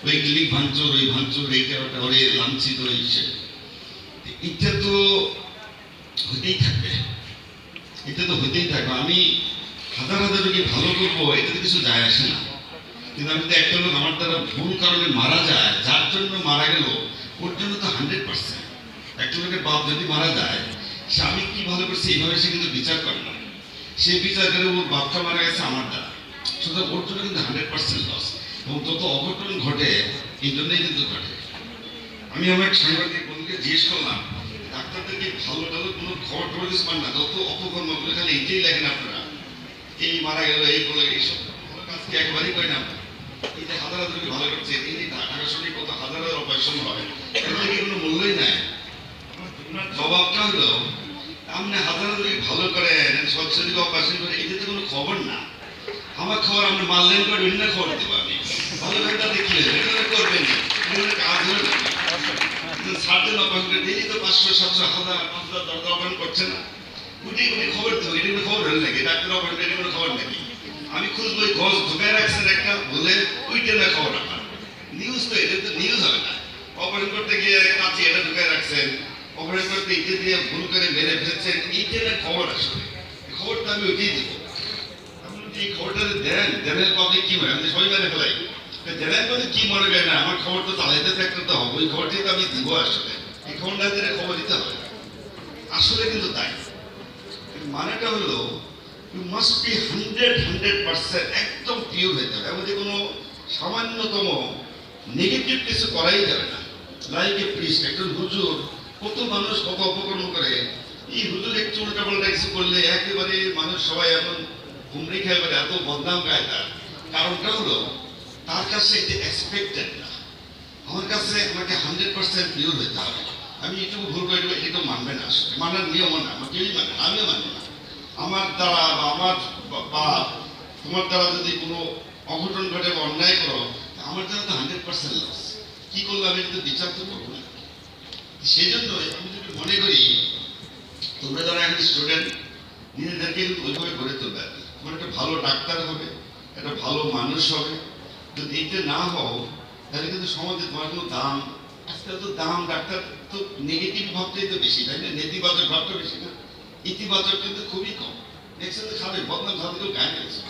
ওই ক্লিনিক ভাঙচুর, ওই ভাঙচুর, এইটা ওটা, ওরে লাঞ্ছিত হয়েছে, এটা তো হতেই থাকবে, এটা তো হতেই থাকবে। আমি হাজার হাজার রোগী ভালো করবো, এটাতে কিছু যায় আসে না। কিন্তু আমি তো একটা লোক আমার দ্বারা ভুল কারণে মারা যায়, যার জন্য মারা গেল, ওর জন্য তো 100%। একটা লোকের বাপ যদি মারা যায়, সে আমি কি ভালো করছি এইভাবে সে কিন্তু বিচার করে না, সে বিচার করে ওর বাপটা মারা গেছে আমার দ্বারা, সুতরাং ওর জন্য কিন্তু 100% লস। এবং তত অঘটন ঘটে এই জন্যই কিন্তু ঘটে। আমি আমার সাংবাদিক বন্ধুকে জিজ্ঞেস করলাম, ডাক্তারদেরকে ভালো টালো কোনো খবর টবর কিছু পান না, যত অপকর্মগুলো খালি এইটাই লাগেন আপনারা, এই মারা গেল, এই বলে, এইসব ভালো কাজকে একবারই করে না। এই যে হাজার হাজার ভালো করছে, এই যে ঢাকা শরীর কত হাজার হাজার অপারেশন হয়, এগুলো কি কোনো মূল্যই নাই। জবাবটা হলো, আপনি হাজার হাজার ভালো করেন, সবচেয়ে অপারেশন করে, এটা তো কোনো খবর না। আমার খবর আপনি মারলেন করে বিভিন্ন খবর দেবো আমি, ভালো করে তাতে কি হয়েছে, এটা করবেন না, কাজ হলো না। সার্জন অপারেশন করে ডেলি তো 500, 700, 1000, 5000, 10,000 অপারেশন করছে না, উঠে উঠে খবর দেবো, এটা কোনো খবর হলো নাকি? ডাক্তার অপারেশন এটা কোনো খবর নাকি? আমি খুঁজবো ওই ঘর ঢুকায় রাখছেন একটা বলে, ওইটা না খবর আমার নিউজ, তো এটা তো নিউজ হবে না। অপারেশন করতে গিয়ে কাছে এটা ঢুকায় রাখছেন, অপারেশন করতে ইটে দিয়ে ভুল করে মেরে ফেলছেন, এইটা না খবর। আসলে খবরটা আমি ওইটাই দেবো। এই খবরটা দেন, জেনারেল পাবলিক কি হয়, আমি সবাই মেরে ফেলাই, জেনারেল পাবলিক কি মনে করে না, আমার খবর তো চালাইতে থাকতে তো হবে, ওই খবরটাই তো আমি দিব। আসলে এই খবর না দিলে খবর দিতে হবে, আসলে কিন্তু তাই। মানেটা হলো you must be 100% একদম পিওর হতে হবে, এমন কোনো সামান্যতম নেগেটিভ কিছু করাই যাবে না। লাইক এ প্রিস্ট, একজন হুজুর, কত মানুষ কত অপকর্ম করে, এই হুজুর একটু উল্টাপাল্টা কিছু করলে একেবারে মানুষ সবাই এখন হুমড়ি খেয়ে বলে, এত বদনাম গায় তার। কারণটা হলো তার কাছে এটা এক্সপেক্টেড না। আমার কাছে আমাকে 100% পিওর হতে হবে। আমি এটুকু ভুল করে দেবো, এটা মানবে না, আসলে মানার নিয়মও না, আমার কেউই মানে না, আমিও মানবো না। আমার দ্বারা বা আমার বা তোমার দ্বারা যদি কোনো অঘটন ঘটে বা অন্যায় করো, আমার দ্বারা তো 100% লস। কি করলে আমি কিন্তু বিচার তো করবো না। সেই জন্য আমি যদি মনে করি, তোমরা যারা এখন স্টুডেন্ট, নিজেদেরকে ওইভাবে গড়ে তুলবে। তোমার একটা ভালো ডাক্তার হবে, একটা ভালো মানুষ হবে। যদি এইটা না হও, তাহলে কিন্তু সমাজে তোমার কোনো দাম, আজকাল তো দাম, ডাক্তার তো নেগেটিভ ভাবটাই তো বেশি, তাই না? নেতিবাচক ভাবটা বেশি না, ইতিবাচক কিন্তু খুবই কম। দেখছেন তো খাবে বদনাম খাবে, কেউ গায়ে গেছে।